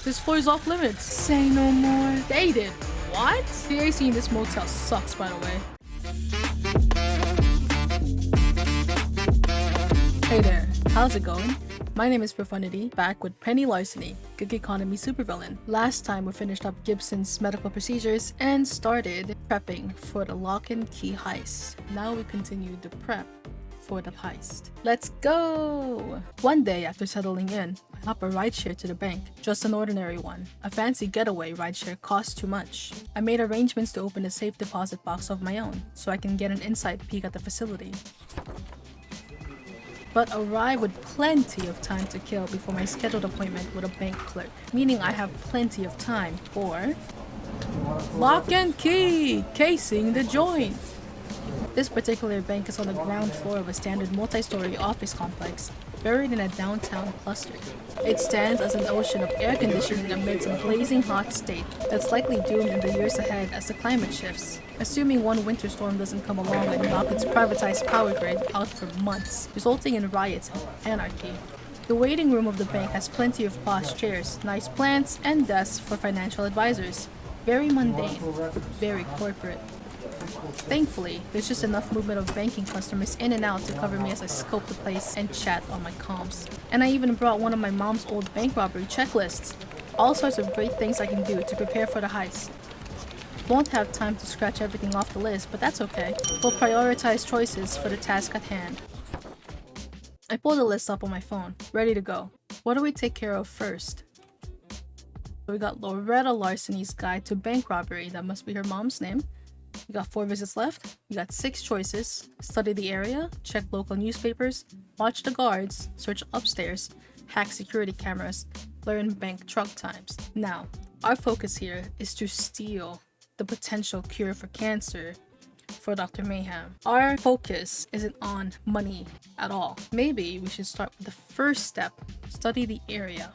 This floor's off limits. Say no more. Dated. What? The AC in this motel sucks, by the way. Hey there, how's it going? My name is ProFuhnity, back with Penny Larceny, Economy Supervillain. Last time we finished up Gibson's medical procedures and started prepping for the Lock and Key Heist. Now we continue the prep for the heist. Let's go! One day after settling in, I hop a rideshare to the bank. Just an ordinary one. A fancy getaway rideshare costs too much. I made arrangements to open a safe deposit box of my own, so I can get an inside peek at the facility. But arrive with plenty of time to kill before my scheduled appointment with a bank clerk, meaning I have plenty of time for Lock and Key! Casing the joint! This particular bank is on the ground floor of a standard multi-story office complex, buried in a downtown cluster. It stands as an ocean of air conditioning amidst a blazing hot state that's likely doomed in the years ahead as the climate shifts, assuming one winter storm doesn't come along and knock its privatized power grid out for months, resulting in riots and anarchy. The waiting room of the bank has plenty of posh chairs, nice plants, and desks for financial advisors. Very mundane, very corporate. Thankfully, there's just enough movement of banking customers in and out to cover me as I scope the place and chat on my comms. And I even brought one of my mom's old bank robbery checklists. All sorts of great things I can do to prepare for the heist. Won't have time to scratch everything off the list, but that's okay. We'll prioritize choices for the task at hand. I pull the list up on my phone, ready to go. What do we take care of first? So we got Loretta Larceny's guide to bank robbery. That must be her mom's name. We got 4 visits left. We got 6 choices. Study the area, check local newspapers, watch the guards, search upstairs, hack security cameras, learn bank truck times. Now, our focus here is to steal the potential cure for cancer for Dr. Mayhem. Our focus isn't on money at all. Maybe we should start with the first step, study the area.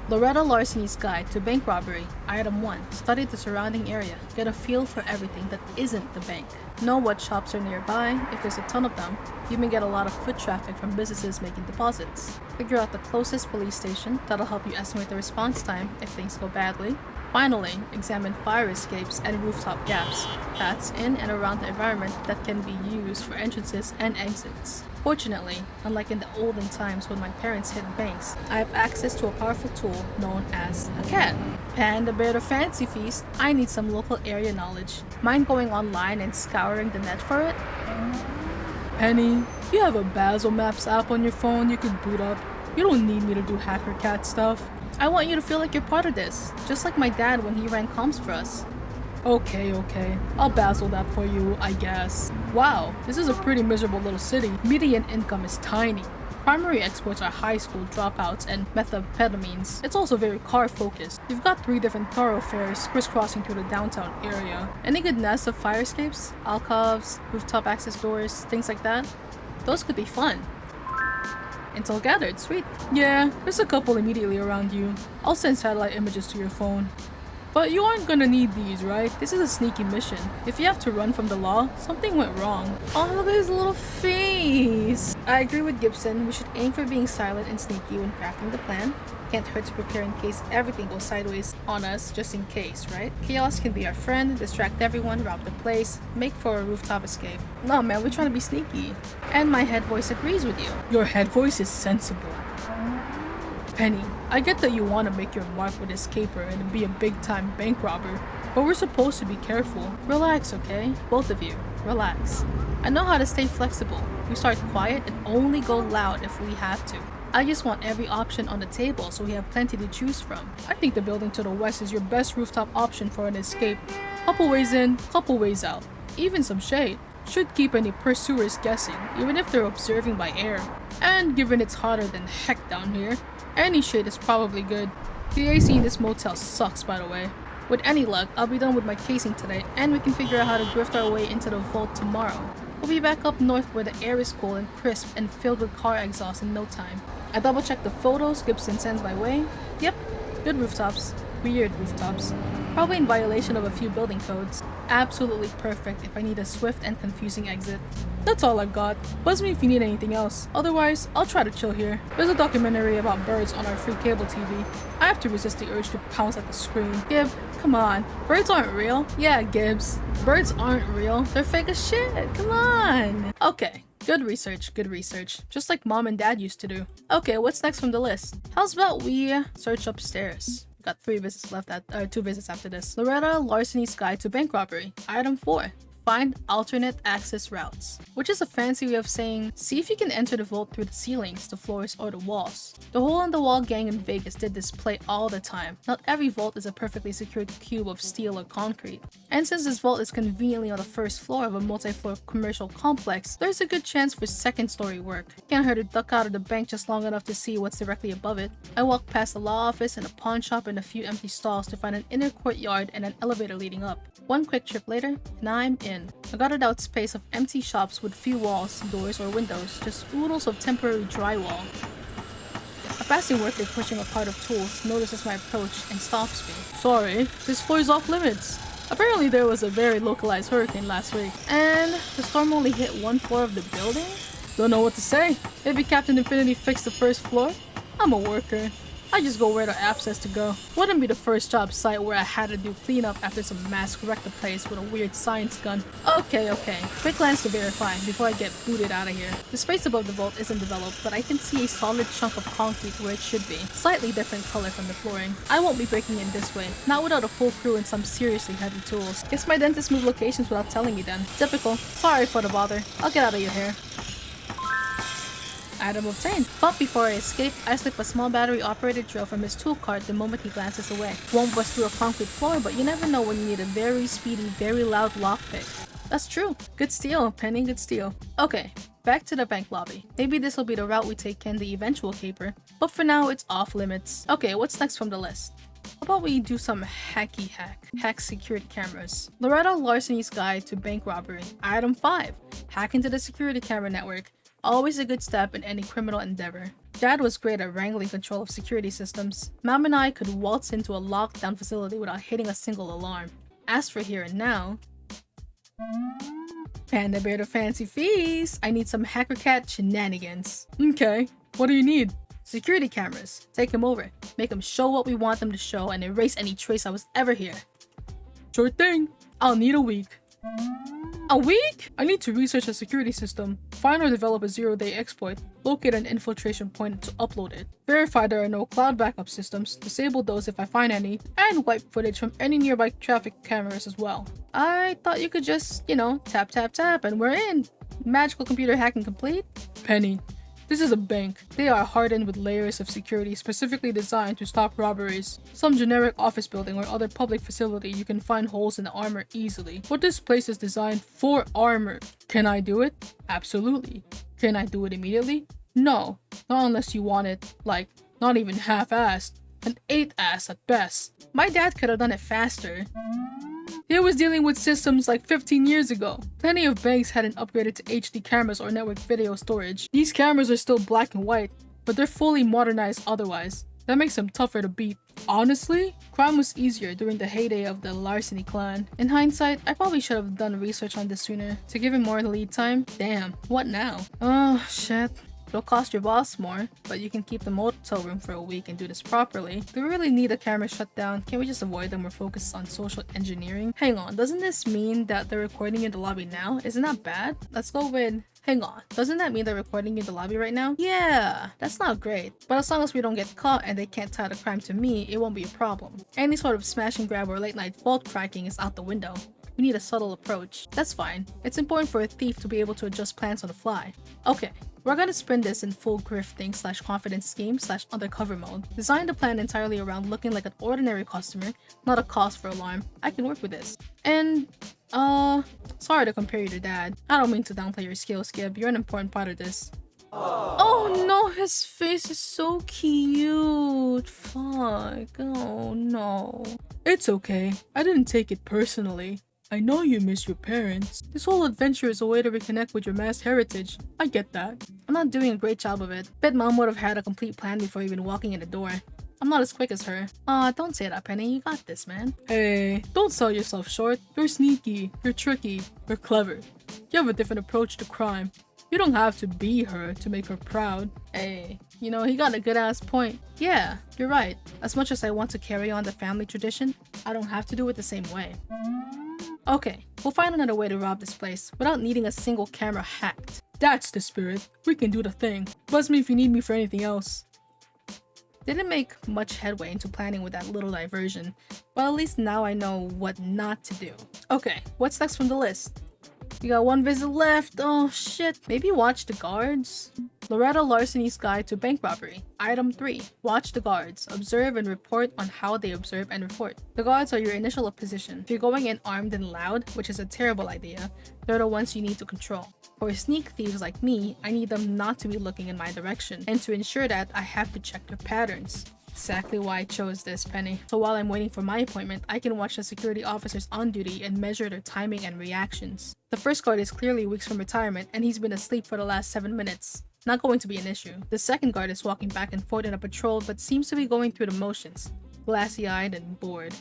Loretta Larceny's guide to bank robbery. Item 1. Study the surrounding area. Get a feel for everything that isn't the bank. Know what shops are nearby. If there's a ton of them, you may get a lot of foot traffic from businesses making deposits. Figure out the closest police station. That'll help you estimate the response time if things go badly. Finally, examine fire escapes and rooftop gaps. That's in and around the environment that can be used for entrances and exits. Fortunately, unlike in the olden times when my parents hid banks, I have access to a powerful tool known as a cat. Panda bear the fancy feast, I need some local area knowledge. Mind going online and scouring the net for it? Penny, you have a Basil Maps app on your phone you could boot up. You don't need me to do hacker cat stuff. I want you to feel like you're part of this, just like my dad when he ran comms for us. Okay, I'll Basil that for you, I guess. Wow, this is a pretty miserable little city. Median income is tiny. Primary exports are high school dropouts and methamphetamines. It's also very car focused. You've got 3 different thoroughfares crisscrossing through the downtown area. Any good nests of fire escapes, alcoves, rooftop access doors, things like that? Those could be fun. Intel gathered, sweet. Yeah, there's a couple immediately around you. I'll send satellite images to your phone. But you aren't gonna need these, right? This is a sneaky mission. If you have to run from the law, something went wrong. Oh, look at his little face! I agree with Gibson, we should aim for being silent and sneaky when crafting the plan. Can't hurt to prepare in case everything goes sideways on us, just in case, right? Chaos can be our friend, distract everyone, rob the place, make for a rooftop escape. No man, we're trying to be sneaky. And my head voice agrees with you. Your head voice is sensible. Penny, I get that you want to make your mark with this caper and be a big-time bank robber, but we're supposed to be careful. Relax, okay? Both of you, relax. I know how to stay flexible. We start quiet and only go loud if we have to. I just want every option on the table so we have plenty to choose from. I think the building to the west is your best rooftop option for an escape. Couple ways in, couple ways out. Even some shade. Should keep any pursuers guessing, even if they're observing by air. And given it's hotter than heck down here, any shade is probably good. The AC in this motel sucks, by the way. With any luck, I'll be done with my casing today, and we can figure out how to grift our way into the vault tomorrow. We'll be back up north where the air is cool and crisp and filled with car exhaust in no time. I double check the photos Gibson sends my way. Yep, good rooftops. weird rooftops. Probably in violation of a few building codes. Absolutely perfect if I need a swift and confusing exit. That's all I've got. Buzz me if you need anything else. Otherwise, I'll try to chill here. There's a documentary about birds on our free cable TV. I have to resist the urge to pounce at the screen. Gib, come on. Birds aren't real. Yeah, Gibbs. Birds aren't real. They're fake as shit. Come on. Okay. Good research, good research. Just like mom and dad used to do. Okay, what's next from the list? How's about we search upstairs? Got 3 visits left at 2 visits after this. Loretta Larceny's Guide to Bank Robbery. Item 4. Find alternate access routes, which is a fancy way of saying see if you can enter the vault through the ceilings, the floors, or the walls. The Hole in the Wall gang in Vegas did this play all the time. Not every vault is a perfectly secured cube of steel or concrete. And since this vault is conveniently on the first floor of a multi-floor commercial complex, there's a good chance for second-story work. Can't hurt to duck out of the bank just long enough to see what's directly above it. I walked past a law office and a pawn shop and a few empty stalls to find an inner courtyard and an elevator leading up. One quick trip later, and I'm in. A gutted out space of empty shops with few walls, doors, or windows, just oodles of temporary drywall. A passing worker pushing a cart of tools notices my approach and stops me. Sorry, this floor is off limits. Apparently there was a very localized hurricane last week, and the storm only hit one floor of the building? Don't know what to say. Maybe Captain Infinity fixed the first floor? I'm a worker. I just go where the app says to go. Wouldn't be the first job site where I had to do cleanup after some mask wrecked the place with a weird science gun. Okay. Quick glance to verify before I get booted out of here. The space above the vault isn't developed, but I can see a solid chunk of concrete where it should be. Slightly different color from the flooring. I won't be breaking in this way. Not without a full crew and some seriously heavy tools. Guess my dentist moved locations without telling me then. Typical. Sorry for the bother. I'll get out of your hair. Item obtained. But before I escape, I slip a small battery-operated drill from his tool cart the moment he glances away. Won't bust through a concrete floor, but you never know when you need a very speedy, very loud lockpick. That's true. Good steal, Penny, good steal. Okay, back to the bank lobby. Maybe this will be the route we take in the eventual caper, but for now, it's off limits. Okay, what's next from the list? How about we do some hack security cameras. Loretta Larceny's Guide to Bank Robbery. Item 5. Hack into the security camera network. Always a good step in any criminal endeavor. Dad was great at wrangling control of security systems. Mom and I could waltz into a locked down facility without hitting a single alarm. As for here and now, Panda Bear to Fancy Feast! I need some hacker cat shenanigans. Okay, what do you need? Security cameras. Take them over. Make them show what we want them to show and erase any trace I was ever here. Sure thing. I'll need a week. A week? I need to research a security system, find or develop a zero-day exploit, locate an infiltration point to upload it, verify there are no cloud backup systems, disable those if I find any, and wipe footage from any nearby traffic cameras as well. I thought you could just, tap and we're in. Magical computer hacking complete? Penny. This is a bank. They are hardened with layers of security specifically designed to stop robberies. Some generic office building or other public facility you can find holes in the armor easily. But this place is designed for armor. Can I do it? Absolutely. Can I do it immediately? No. Not unless you want it, not even half-assed. An 8-ass at best. My dad could have done it faster. He was dealing with systems like 15 years ago. Plenty of banks hadn't upgraded to HD cameras or network video storage. These cameras are still black and white, but they're fully modernized otherwise. That makes them tougher to beat. Honestly, crime was easier during the heyday of the Larceny clan. In hindsight, I probably should have done research on this sooner. To give him more lead time? Damn, what now? Oh, shit. It'll cost your boss more, but you can keep the motel room for a week and do this properly. Do we really need a camera shut down? Can we just avoid them or focus on social engineering? Hang on, doesn't this mean that they're recording in the lobby now? Isn't that bad? Let's go with... Hang on, doesn't that mean they're recording in the lobby right now? Yeah, that's not great. But as long as we don't get caught and they can't tie the crime to me, it won't be a problem. Any sort of smash and grab or late night vault cracking is out the window. We need a subtle approach. That's fine. It's important for a thief to be able to adjust plans on the fly. Okay, we're gonna spin this in full grifting / confidence scheme / undercover mode. Design the plan entirely around looking like an ordinary customer, not a cause for alarm. I can work with this. And, sorry to compare you to Dad. I don't mean to downplay your skills, Gib. You're an important part of this. Oh no, his face is so cute. Fuck. Oh no. It's okay. I didn't take it personally. I know you miss your parents. This whole adventure is a way to reconnect with your masked heritage. I get that. I'm not doing a great job of it. Bet Mom would have had a complete plan before even walking in the door. I'm not as quick as her. Aw, don't say that, Penny. You got this, man. Hey, don't sell yourself short. You're sneaky, you're tricky, you're clever. You have a different approach to crime. You don't have to be her to make her proud. Hey, you know, he got a good ass point. Yeah, you're right. As much as I want to carry on the family tradition, I don't have to do it the same way. Okay, we'll find another way to rob this place without needing a single camera hacked. That's the spirit. We can do the thing. Buzz me if you need me for anything else. Didn't make much headway into planning with that little diversion, but at least now I know what not to do. Okay, what's next from the list? We got one visit left. Oh shit. Maybe watch the guards? Loretta Larceny's Guide to Bank Robbery. Item 3. Watch the guards. Observe and report on how they observe and report. The guards are your initial opposition. If you're going in armed and loud, which is a terrible idea, they're the ones you need to control. For sneak thieves like me, I need them not to be looking in my direction, and to ensure that, I have to check their patterns. Exactly why I chose this, Penny. So while I'm waiting for my appointment, I can watch the security officers on duty and measure their timing and reactions. The first guard is clearly weeks from retirement, and he's been asleep for the last 7 minutes. Not going to be an issue. The second guard is walking back and forth in a patrol, but seems to be going through the motions. Glassy-eyed and bored.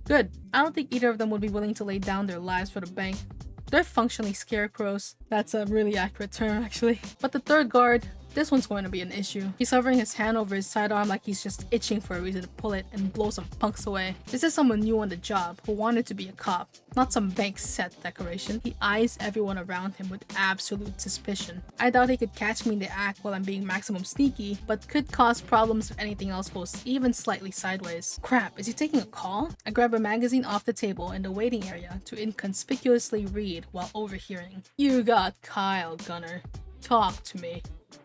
Good. I don't think either of them would be willing to lay down their lives for the bank. They're functionally scarecrows. That's a really accurate term, actually. But the third guard, this one's going to be an issue. He's hovering his hand over his sidearm like he's just itching for a reason to pull it and blow some punks away. This is someone new on the job who wanted to be a cop, not some bank set decoration. He eyes everyone around him with absolute suspicion. I doubt he could catch me in the act while I'm being maximum sneaky, but could cause problems if anything else goes even slightly sideways. Crap, is he taking a call? I grab a magazine off the table in the waiting area to inconspicuously read while overhearing. You got Kyle, Gunner. Talk to me.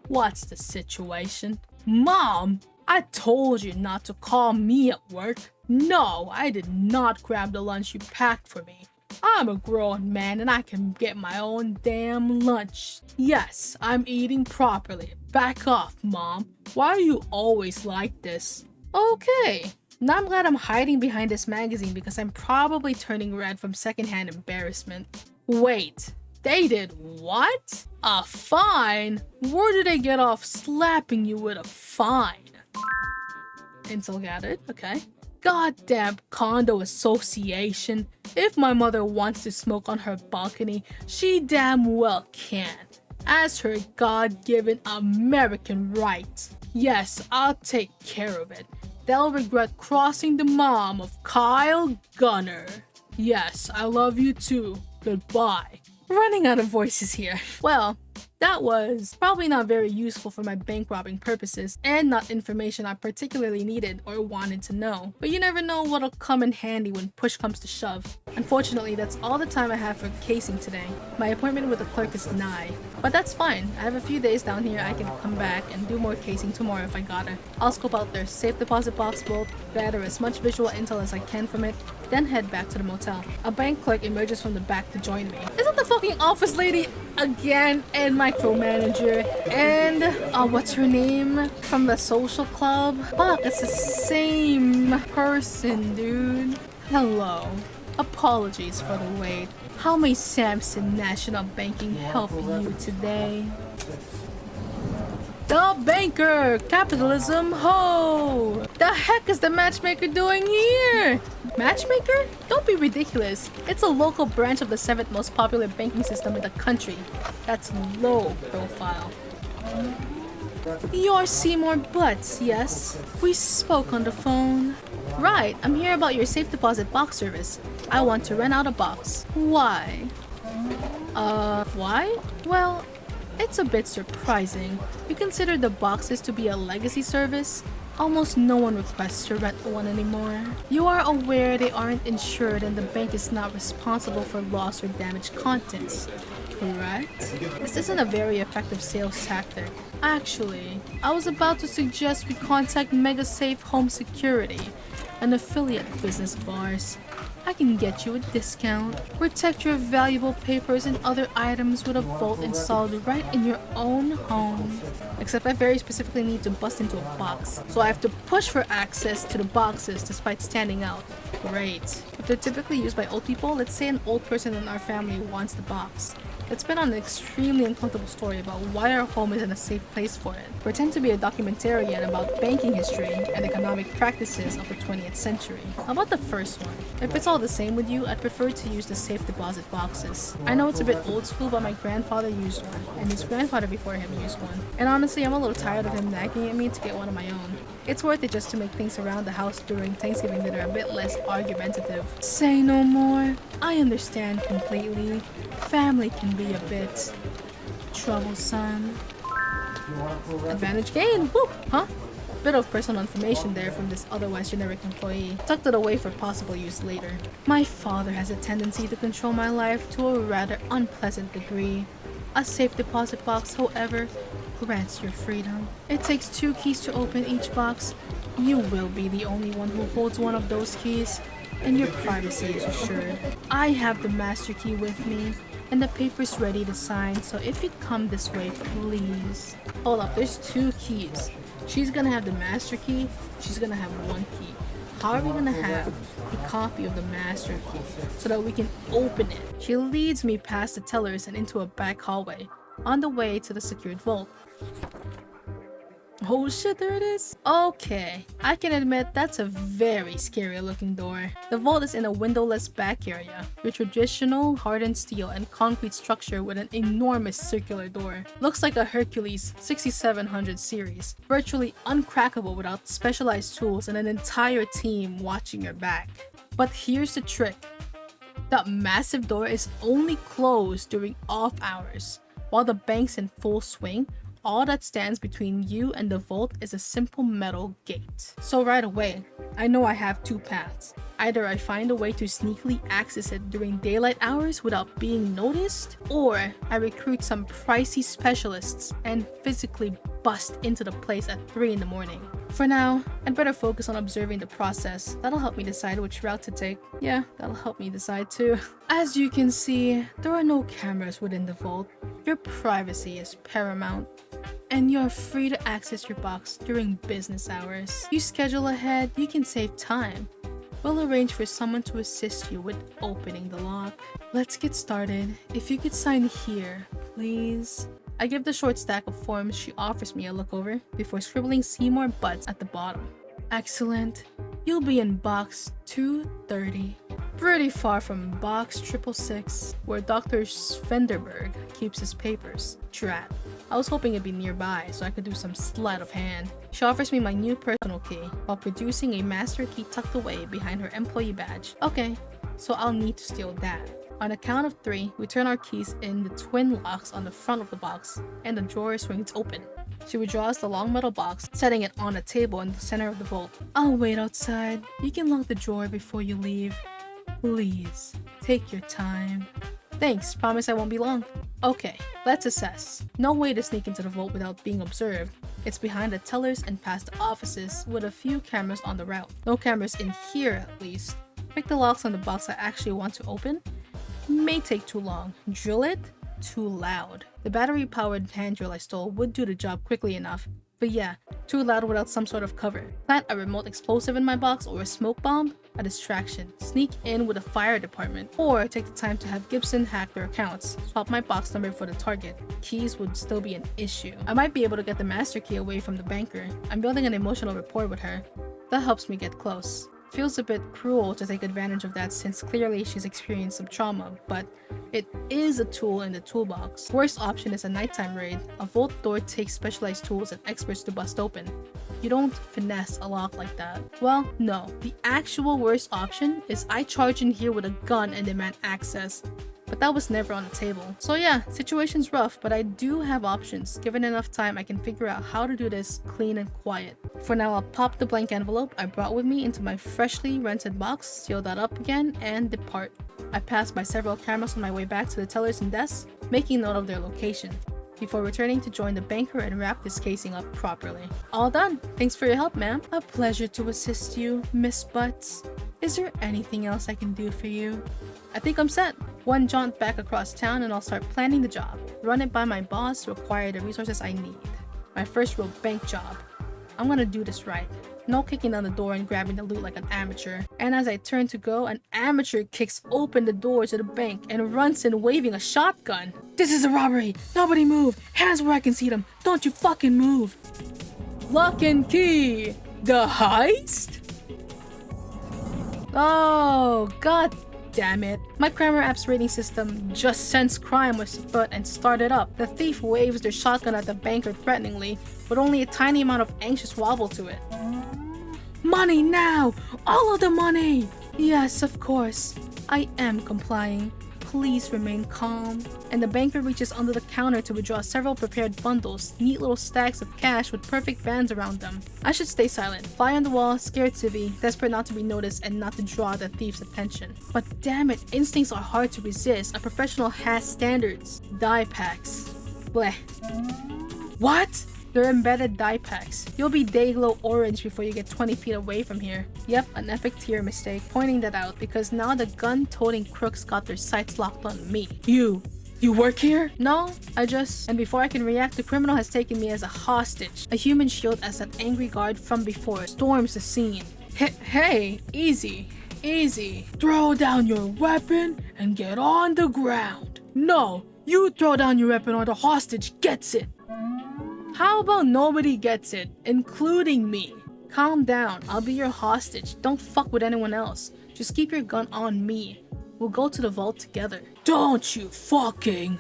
What's the situation? Mom, I told you not to call me at work. No, I did not grab the lunch you packed for me. I'm a grown man and I can get my own damn lunch. Yes, I'm eating properly. Back off, Mom. Why are you always like this? Okay. Now I'm glad I'm hiding behind this magazine because I'm probably turning red from secondhand embarrassment. Wait. They did what? A fine? Where did they get off slapping you with a fine? Intel gathered, okay. Goddamn condo association. If my mother wants to smoke on her balcony, she damn well can. As her God-given American right. Yes, I'll take care of it. They'll regret crossing the mom of Kyle Gunner. Yes, I love you too. Goodbye. Running out of voices here. Well, that was probably not very useful for my bank robbing purposes and not information I particularly needed or wanted to know. But you never know what'll come in handy when push comes to shove. Unfortunately, that's all the time I have for casing today. My appointment with the clerk is nigh. But that's fine. I have a few days down here I can come back and do more casing tomorrow if I gotta. I'll scope out their safe deposit box vault, gather as much visual intel as I can from it, then head back to the motel. A bank clerk emerges from the back to join me. Isn't the fucking office lady again and micromanager and what's her name from the social club? Fuck, it's the same person, dude. Hello. Apologies for the wait. How may Samson National Banking help you today? The banker! Capitalism, ho! The heck is the matchmaker doing here? Matchmaker? Don't be ridiculous. It's a local branch of the 7th most popular banking system in the country. That's low profile. You're Seymour Butts, yes? We spoke on the phone. Right, I'm here about your safe deposit box service. I want to rent out a box. Why? Why? Well, it's a bit surprising. You consider the boxes to be a legacy service? Almost no one requests to rent one anymore. You are aware they aren't insured and the bank is not responsible for lost or damaged contents, correct? This isn't a very effective sales tactic. Actually, I was about to suggest we contact MegaSafe Home Security, an affiliate business of ours. I can get you a discount. Protect your valuable papers and other items with a vault installed right in your own home. Except I very specifically need to bust into a box, so I have to push for access to the boxes despite standing out. Great. If they're typically used by old people, let's say an old person in our family wants the box. It's been an extremely uncomfortable story about why our home isn't a safe place for it. Pretend to be a documentarian about banking history and economic practices of the 20th century. How about the first one? If it's all the same with you, I'd prefer to use the safe deposit boxes. I know it's a bit old school, but my grandfather used one, and his grandfather before him used one. And honestly, I'm a little tired of him nagging at me to get one of my own. It's worth it just to make things around the house during Thanksgiving that are a bit less argumentative. Say no more. I understand completely. Family can be a bit troublesome. Advantage gained. Woo! Huh? Bit of personal information there from this otherwise generic employee. Tucked it away for possible use later. My father has a tendency to control my life to a rather unpleasant degree. A safe deposit box, however, grants your freedom. It takes 2 keys to open each box. You will be the only one who holds one of those keys, and your privacy is assured. I have the master key with me, and the paper's ready to sign, so if you'd come this way, please. Hold up, there's 2 keys. She's gonna have the master key, she's gonna have 1 key. How are we gonna have a copy of the master key so that we can open it? She leads me past the tellers and into a back hallway, on the way to the secured vault. Oh shit, there it is. Okay, I can admit that's a very scary looking door. The vault is in a windowless back area, your traditional hardened steel and concrete structure with an enormous circular door. Looks like a Hercules 6700 series, virtually uncrackable without specialized tools and an entire team watching your back. But here's the trick. That massive door is only closed during off hours. While the bank's in full swing, all that stands between you and the vault is a simple metal gate. So right away, I know I have 2 paths. Either I find a way to sneakily access it during daylight hours without being noticed, or I recruit some pricey specialists and physically bust into the place at 3 in the morning. For now, I'd better focus on observing the process. That'll help me decide which route to take. Yeah, that'll help me decide too. As you can see, there are no cameras within the vault. Your privacy is paramount, and you're free to access your box during business hours. You schedule ahead, you can save time. We'll arrange for someone to assist you with opening the lock. Let's get started. If you could sign here, please. I give the short stack of forms she offers me a look over before scribbling Seymour Butts at the bottom. Excellent. You'll be in box 230. Pretty far from box 666, where Dr. Svenderberg keeps his papers. Drat. I was hoping it'd be nearby so I could do some sleight of hand. She offers me my new personal key while producing a master key tucked away behind her employee badge. Okay, so I'll need to steal that. On a count of 3, we turn our keys in the twin locks on the front of the box, and the drawer swings open. She withdraws the long metal box, setting it on a table in the center of the vault. I'll wait outside. You can lock the drawer before you leave. Please, take your time. Thanks, promise I won't be long. Okay, let's assess. No way to sneak into the vault without being observed. It's behind the tellers and past the offices, with a few cameras on the route. No cameras in here, at least. Pick the locks on the box I actually want to open. May take too long. Drill it? Too loud. The battery-powered hand drill I stole would do the job quickly enough, but yeah, too loud without some sort of cover. Plant a remote explosive in my box or a smoke bomb? A distraction. Sneak in with a fire department, or take the time to have Gibson hack their accounts. Swap my box number for the target. Keys would still be an issue. I might be able to get the master key away from the banker. I'm building an emotional rapport with her. That helps me get close. Feels a bit cruel to take advantage of that since clearly she's experienced some trauma, but it is a tool in the toolbox. Worst option is a nighttime raid. A vault door takes specialized tools and experts to bust open. You don't finesse a lock like that. Well, no. The actual worst option is I charge in here with a gun and demand access. But that was never on the table. So yeah, situation's rough, but I do have options. Given enough time, I can figure out how to do this clean and quiet. For now, I'll pop the blank envelope I brought with me into my freshly rented box, seal that up again, and depart. I pass by several cameras on my way back to the tellers and desks, making note of their location, before returning to join the banker and wrap this casing up properly. All done. Thanks for your help, ma'am. A pleasure to assist you, Miss Butts. Is there anything else I can do for you? I think I'm set. One jaunt back across town and I'll start planning the job. Run it by my boss to acquire the resources I need. My first real bank job. I'm gonna do this right. No kicking down the door and grabbing the loot like an amateur. And as I turn to go, an amateur kicks open the door to the bank and runs in waving a shotgun. This is a robbery! Nobody move! Hands where I can see them! Don't you fucking move! Lock and Key! The heist? Oh, god damn it. My Kramer app's rating system just sensed crime was afoot and started up. The thief waves their shotgun at the banker threateningly, with only a tiny amount of anxious wobble to it. Money now! All of the money! Yes, of course. I am complying. Please remain calm. And the banker reaches under the counter to withdraw several prepared bundles, neat little stacks of cash with perfect bands around them. I should stay silent, fly on the wall, scared civvy, desperate not to be noticed and not to draw the thief's attention. But damn it, instincts are hard to resist. A professional has standards. Die packs. Bleh. What? They're embedded die packs. You'll be Dayglow orange before you get 20 feet away from here. Yep, an epic tier mistake. Pointing that out because now the gun-toting crooks got their sights locked on me. You work here? No, and before I can react, the criminal has taken me as a hostage. A human shield as that angry guard from before storms the scene. Hey, easy. Throw down your weapon and get on the ground. No, you throw down your weapon or the hostage gets it. How about nobody gets it, including me? Calm down, I'll be your hostage. Don't fuck with anyone else. Just keep your gun on me. We'll go to the vault together. Don't you fucking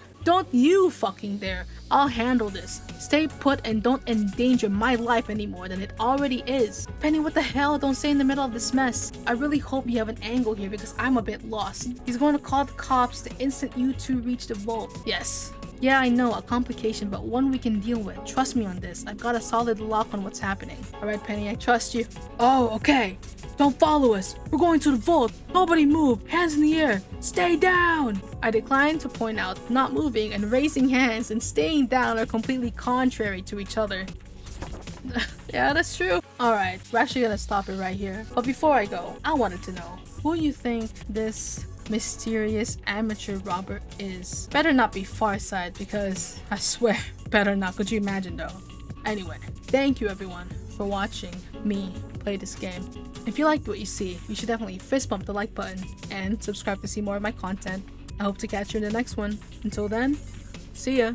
dare. I'll handle this. Stay put and don't endanger my life any more than it already is. Penny, what the hell? Don't stay in the middle of this mess. I really hope you have an angle here because I'm a bit lost. He's going to call the cops the instant you two reach the vault. Yes. Yeah, I know, a complication, but one we can deal with. Trust me on this. I've got a solid lock on what's happening. Alright, Penny, I trust you. Oh, okay. Don't follow us. We're going to the vault. Nobody move. Hands in the air. Stay down. I decline to point out not moving and raising hands and staying down are completely contrary to each other. Yeah, that's true. Alright, we're actually gonna stop it right here. But before I go, I wanted to know, who you think this mysterious amateur robber is? Better not be Farside because I swear, better not. Could you imagine though? Anyway, thank you everyone for watching me play this game. If you liked what you see, you should definitely fist bump the like button and subscribe to see more of my content. I hope to catch you in the next one. Until then, see ya!